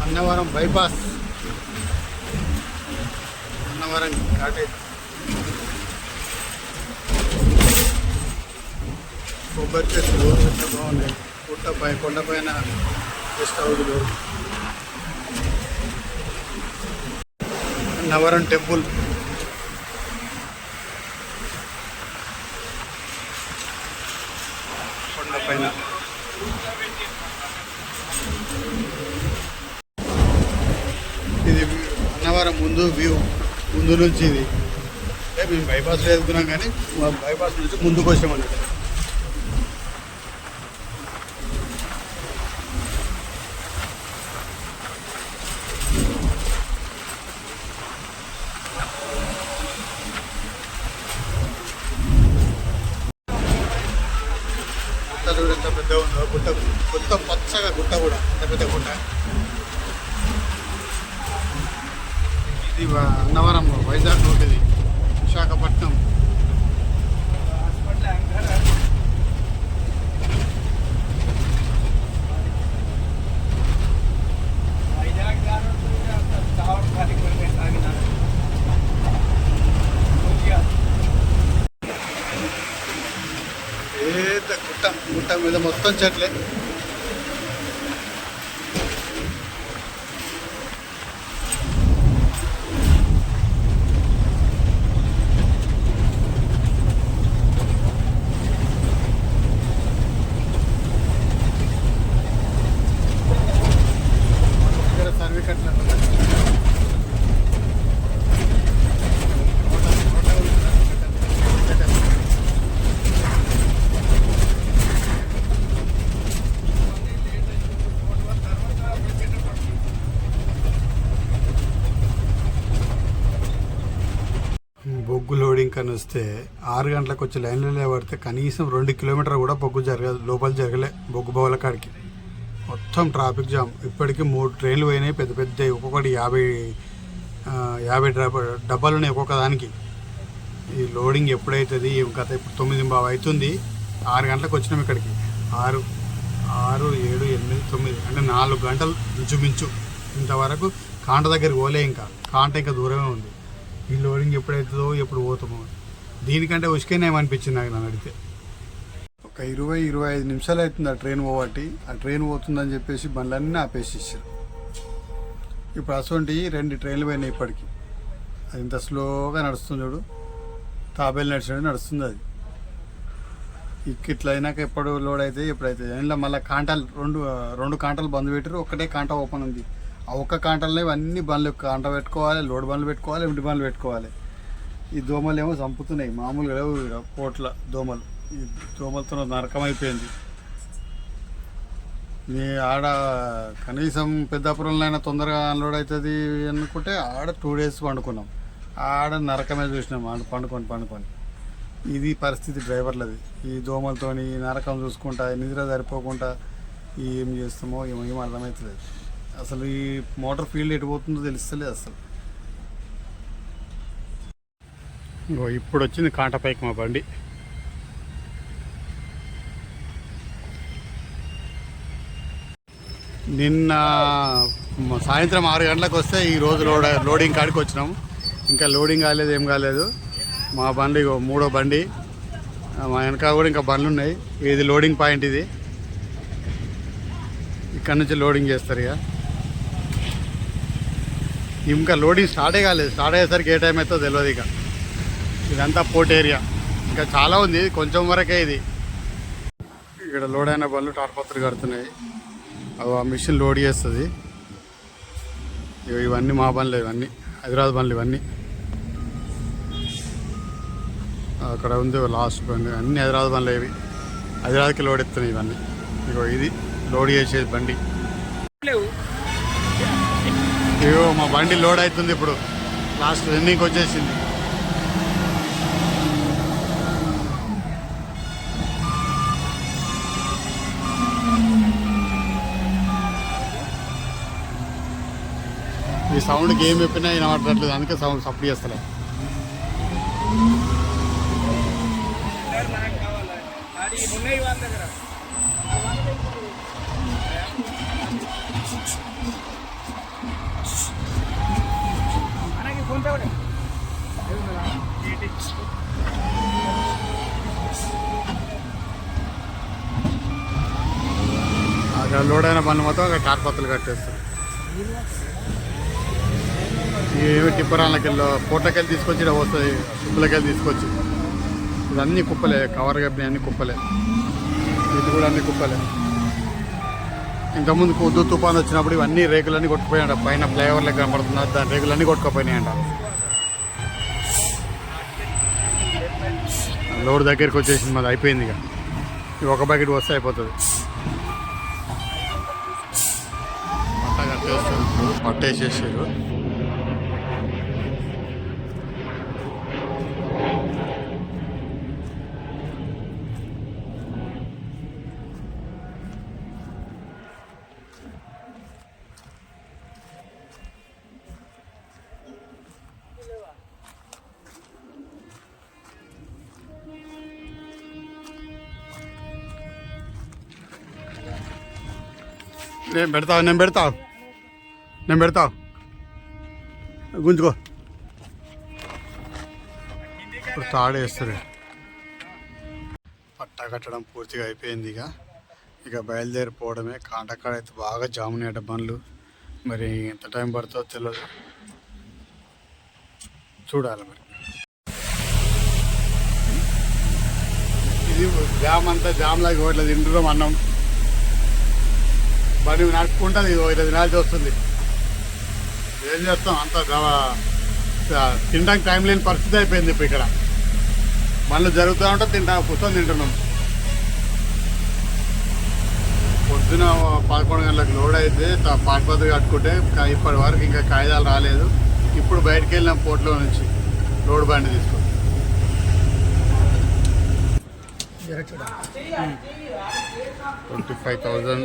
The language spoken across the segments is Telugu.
అన్నవరం బైపాస్, అన్నవరం కాటేజ్, కొబ్బరి చెట్లు ఎంత బాగున్నాయి. కొండపైన గెస్ట్ హౌస్లు, అన్నవరం టెంపుల్, కొండపైన. ఇది అన్నవరం ముందు నుంచి ఇది మేము బైపాస్లో వెళ్తున్నాం, కానీ బైపాస్ నుంచి ముందుకు వచ్చామండి. గుట్ట చూడ ఎంత పెద్ద ఉందో, గుట్ట పచ్చగా గుట్ట కూడా ఎంత పెద్ద గుట్ట. ఇది అన్నవరం వైజాగ్ రోడ్, ఇది విశాఖపట్నం. ఏదో గుట్ట మీద మొత్తం చెట్లే. సర్వే కట్ల బొగ్గు లోడింగ్ అని వస్తే 6 గంటలకు వచ్చి లైన్లో పడితే కనీసం 2 కిలోమీటర్ కూడా బొగ్గు లోపల జరగలే. బొగ్గు బౌల కాడికి మొత్తం ట్రాఫిక్ జామ్. ఇప్పటికీ 3 ట్రైన్లు పోయినాయి, పెద్ద పెద్ద, ఒక్కొక్కటి 50 డబ్బాలు ఉన్నాయి ఒక్కొక్క దానికి. ఈ లోడింగ్ ఎప్పుడవుతుంది? గత ఇప్పుడు 9:15 అవుతుంది. 6 గంటలకు వచ్చినాం ఇక్కడికి. 6, 7, 8, 9 అంటే 4 గంటలు ఇంచుమించు. ఇంతవరకు కాంట దగ్గరికి పోలే, ఇంకా దూరమే ఉంది. ఈ లోడింగ్ ఎప్పుడవుతుందో, ఎప్పుడు పోతామో. దీనికంటే ఉసుకేనేమనిపించింది నాకు, నన్ను అడిగితే. ఒక 20-25 నిమిషాలు అవుతుంది ఆ ట్రైన్ పోవట్టి. ఆ ట్రైన్ పోతుందని చెప్పేసి బండ్లన్నీ ఆపేసేసారు. ఇప్పుడు అసొంటి 2 ట్రైన్లు పోయినాయి ఇప్పటికి. అది ఇంత స్లోగా నడుస్తుంది చూడు, తాబేలు నడిచినట్టు నడుస్తుంది అది. ఇట్లా అయినాక ఎప్పుడు లోడ్ అయితే ఎప్పుడైతే ఇంట్లో మళ్ళీ కాంటాలు రెండు కాంటాలు బంద్ పెట్టారు, ఒకటే కాంట ఓపెన్ ఉంది. ఆ ఒక్క కాంటల్లో ఇవన్నీ బండ్లు కాంట పెట్టుకోవాలి, లోడ్ బండ్లు పెట్టుకోవాలి, ఎండి బండ్లు పెట్టుకోవాలి. ఈ దోమలు ఏమో చంపుతున్నాయి, మామూలుగా లేవు కోట్ల దోమలు. ఈ దోమలతో నరకం అయిపోయింది. మీ ఆడ కనీసం పెద్దాపురంలో అయినా తొందరగా అన్లోడ్ అవుతుంది అనుకుంటే ఆడ 2 days పండుకున్నాం. ఆడ నరకమే చూసినాం, ఆడ పండుకొని. ఇది పరిస్థితి డ్రైవర్లది. ఈ దోమలతోని నరకం చూసుకుంటా, నిద్ర సరిపోకుండా ఏం చేస్తామో ఏం అర్థమవుతుంది. అసలు ఈ మోటార్ ఫీల్డ్ ఎటు పోతుందో తెలుస్తలేదు అసలు. ఇప్పుడు వచ్చింది కాంటపైకి మా బండి. నిన్న సాయంత్రం 6 గంటలకు వస్తే ఈరోజు లోడింగ్ కాడికి వచ్చినాము. ఇంకా లోడింగ్ కాలేదు, ఏం కాలేదు. మా బండి 3వ బండి. మా వెనక కూడా ఇంకా బండ్లు ఉన్నాయి. ఇది లోడింగ్ పాయింట్. ఇది ఇక్కడ నుంచి లోడింగ్ చేస్తారు. ఇంకా లోడింగ్ స్టార్టే కాలేదు. స్టార్ట్ అయ్యేసరికి ఏ టైం అవుతుందో తెలియదు. ఇక ఇదంతా పోర్ట్ ఏరియా, ఇంకా చాలా ఉంది, కొంచెం వరకే ఇది. ఇక్కడ లోడ్ అయిన బండ్లు టార్పత్రులు కడుతున్నాయి. అవి ఆ మిషన్ లోడ్ చేస్తుంది. ఇవన్నీ మా బండ్లు, ఇవన్నీ హైదరాబాద్ బండ్లు. ఇవన్నీ అక్కడ ఉంది లాస్ట్ బండి, అన్నీ హైదరాబాద్ బండ్లు. ఇవి హైదరాబాద్కి లోడ్ ఎత్తున్నాయి ఇవన్నీ. ఇగో ఇది లోడ్ చేసేది బండి. ఇగో మా బండి లోడ్ అవుతుంది ఇప్పుడు, లాస్ట్ రన్నింగ్కి వచ్చేసింది. ఈ సౌండ్కి ఏం చెప్పినా వినబడట్లేదు, అందుకే సౌండ్ సప్లై చేస్తలే. లోడ్ అయిన బండ్లు మొత్తం టార్పత్తులు కట్టేస్తారు. ఏమి టిప్పరాలకెళ్ళి పోట్లకెళ్ళి తీసుకొచ్చి ఇక్కడ వస్తుంది, కుప్పలకెళ్ళి తీసుకొచ్చి ఇవన్నీ కుప్పలే, కవర్ గబ్బి అన్ని కుప్పలే, ఇది కూడా అన్ని కుప్పలే. ఇంతకుముందు పొద్దు తుఫాన్ వచ్చినప్పుడు ఇవన్నీ రేకులన్నీ కొట్టుకుపోయాయంట. పైన ఫ్లైఓవర్లకు కనపడుతున్నారు, దాని రేకులన్నీ కొట్టుకుపోయినాయంట. లోడ్ దగ్గరికి వచ్చేసింది, మాది అయిపోయింది. ఇక ఒక బకెట్ వస్తే అయిపోతుంది. పట్ట కట్టేస్తారు, పట్టేసేసారు. నేను పెడతావు గుంజుకో. ఇప్పుడు తాడేస్తారు. పట్టా కట్టడం పూర్తిగా అయిపోయింది. ఇక బయలుదేరిపోవడమే. కాంటకాడ అయితే బాగా జామునేట బండ్లు. మరి ఎంత టైం పడుతుందో తెలియదు, చూడాలి. మరి ఇది జామ్ అంతా జామ్ లాగా ఇవ్వట్లేదు. తింటున్నాం అన్నం, బండి నడుపుకుంటుంది. 20 దినాలు వస్తుంది. ఏం చేస్తాం, అంత తినడానికి టైం లేని పరిస్థితి అయిపోయింది. ఇప్పుడు ఇక్కడ బండ్లు జరుగుతూ ఉంటే కూర్చొని తింటున్నాం. పొద్దున 11 గంటలకు లోడ్ అయితే పాటిపత్రి కట్టుకుంటే ఇప్పటి వరకు ఇంకా కాగితాలు రాలేదు. ఇప్పుడు బయటకు వెళ్ళినాం పోర్ట్లో నుంచి లోడ్ బండి తీసుకొని. 25,000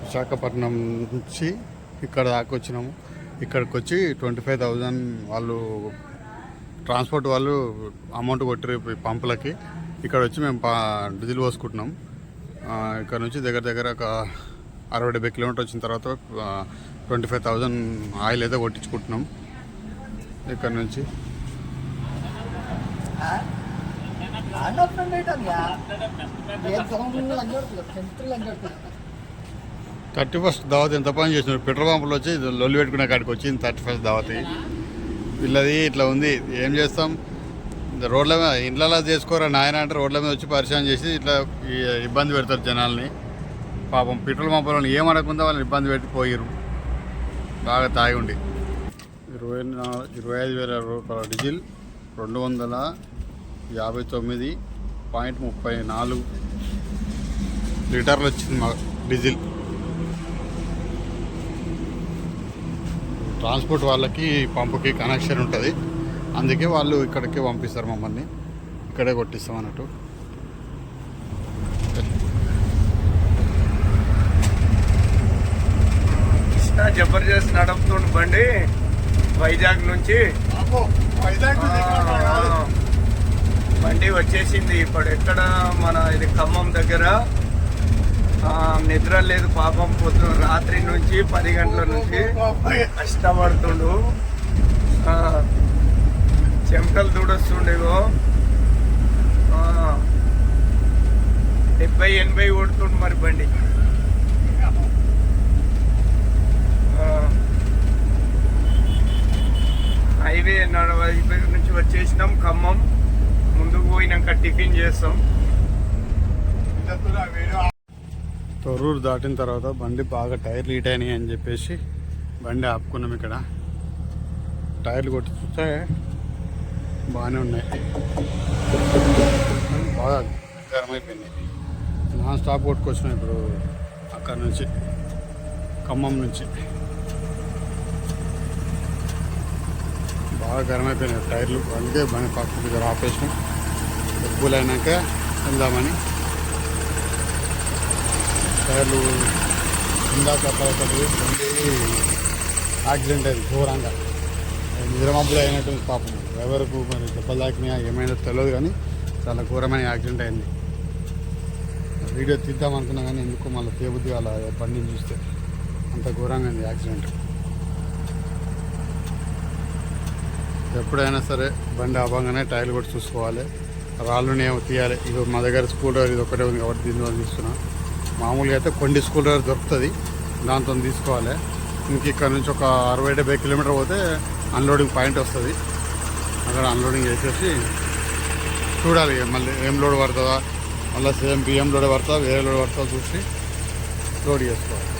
విశాఖపట్నం నుంచి ఇక్కడ దాకా వచ్చినాము. ఇక్కడికి వచ్చి 25,000 వాళ్ళు ట్రాన్స్పోర్ట్ వాళ్ళు అమౌంట్ కొట్టారు పంపులకి. ఇక్కడ వచ్చి మేము డీజిల్ పోసుకుంటున్నాం. ఇక్కడ నుంచి దగ్గర ఒక 60-70 కిలోమీటర్ వచ్చిన తర్వాత 25,000 ఆయిల్ అయితే కొట్టించుకుంటున్నాం. ఇక్కడ నుంచి 31st దావత్ ఎంత పని చేసినారు. పెట్రోల్ పంపులు వచ్చి లొల్లి పెట్టుకునే కాడికి వచ్చింది 31st దావత్. వీళ్ళది ఇట్లా ఉంది. ఏం చేస్తాం, రోడ్ల మీద ఇండ్లలో చేసుకోరా నాయన అంటే రోడ్ల మీద వచ్చి పరిచయం చేసి ఇట్లా ఇబ్బంది పెడతారు జనాల్ని. పాపం పెట్రోల్ పంపులను ఏమనకుండా వాళ్ళని ఇబ్బంది పెట్టి పోయిరు బాగా తాగి ఉండి. 25,000 రూపాయల డీజిల్ 259.34 లీటర్లు వచ్చింది మా డీజిల్. ట్రాన్స్పోర్ట్ వాళ్ళకి పంపుకి కనెక్షన్ ఉంటుంది, అందుకే వాళ్ళు ఇక్కడికే పంపిస్తారు మమ్మల్ని. ఇక్కడే కొట్టిస్తాం అన్నట్టు. కృష్ణ జబర్దస్త్ నడుపుతుండు బండి వైజాగ్ నుంచి. బండి వచ్చేసింది. ఇప్పుడు ఎక్కడ మన ఇది ఖమ్మం దగ్గర. నిద్ర లేదు పాపం, పొద్దున రాత్రి నుంచి 10 గంటల నుంచి కష్టపడుతుండు. చెమటలు దూడొస్తుండేవో. 70-80 కొడుతుండు మరి బండి. హైవే వైజాగ్ నుంచి వచ్చేసినాం ఖమ్మం. ముందుకు పోయినాక టిఫిన్ చేస్తాం. తొర్రూరు దాటిన తర్వాత బండి బాగా టైర్లు హీట్ అయినాయి అని చెప్పేసి బండి ఆపుకున్నాం. ఇక్కడ టైర్లు కొట్టి చూస్తే బాగానే ఉన్నాయి, బాగా గరం అయిపోయినాయి. నాన్ స్టాప్ కొట్టుకొచ్చినాం ఇప్పుడు అక్కడ నుంచి, ఖమ్మం నుంచి. బాగా గరం అయిపోయినాయి టైర్లు. అందుకే బండి పక్క దగ్గర ఆపేసినాం. డబ్బులు అయినాక వెళ్దామని. టైర్లు ఇందాక బండి యాక్సిడెంట్ అయింది ఘోరంగా. నిద్రమబ్బులు అయినట్టు పాపం డ్రైవర్కు మరి దెబ్బలు తాకినా ఏమైనా తెలియదు, కానీ చాలా ఘోరమైన యాక్సిడెంట్ అయింది. వీడియో తీద్దాం అనుకున్నా కానీ ఎందుకు మళ్ళీ తేబుద్ది అలా బండిని చూస్తే అంత ఘోరంగా అయింది యాక్సిడెంట్. ఎప్పుడైనా సరే బండి ఆపంగానే టైర్లు కూడా చూసుకోవాలి, రాళ్ళునే తీయాలి. ఇది మా దగ్గర స్కూల్ డ్రైవర్ ఇది ఒకటే ఉంది కాబట్టి దీనిలో తీసుకున్నా. మామూలుగా అయితే కొండి స్కూల్ డ్రైవర్ దొరుకుతుంది, దాంతో తీసుకోవాలి. ఇంక ఇక్కడ నుంచి ఒక 60-70 కిలోమీటర్ పోతే అన్లోడింగ్ పాయింట్ వస్తుంది, అక్కడ అన్లోడింగ్ చేసేసి చూడాలి మళ్ళీ ఏం లోడ్ పడుతుందా, మళ్ళీ సేమ్ బియ్యం లోడ్ పడుతుందా వేరే లోడ్ పడుతుందా చూసి లోడ్ చేసుకోవాలి.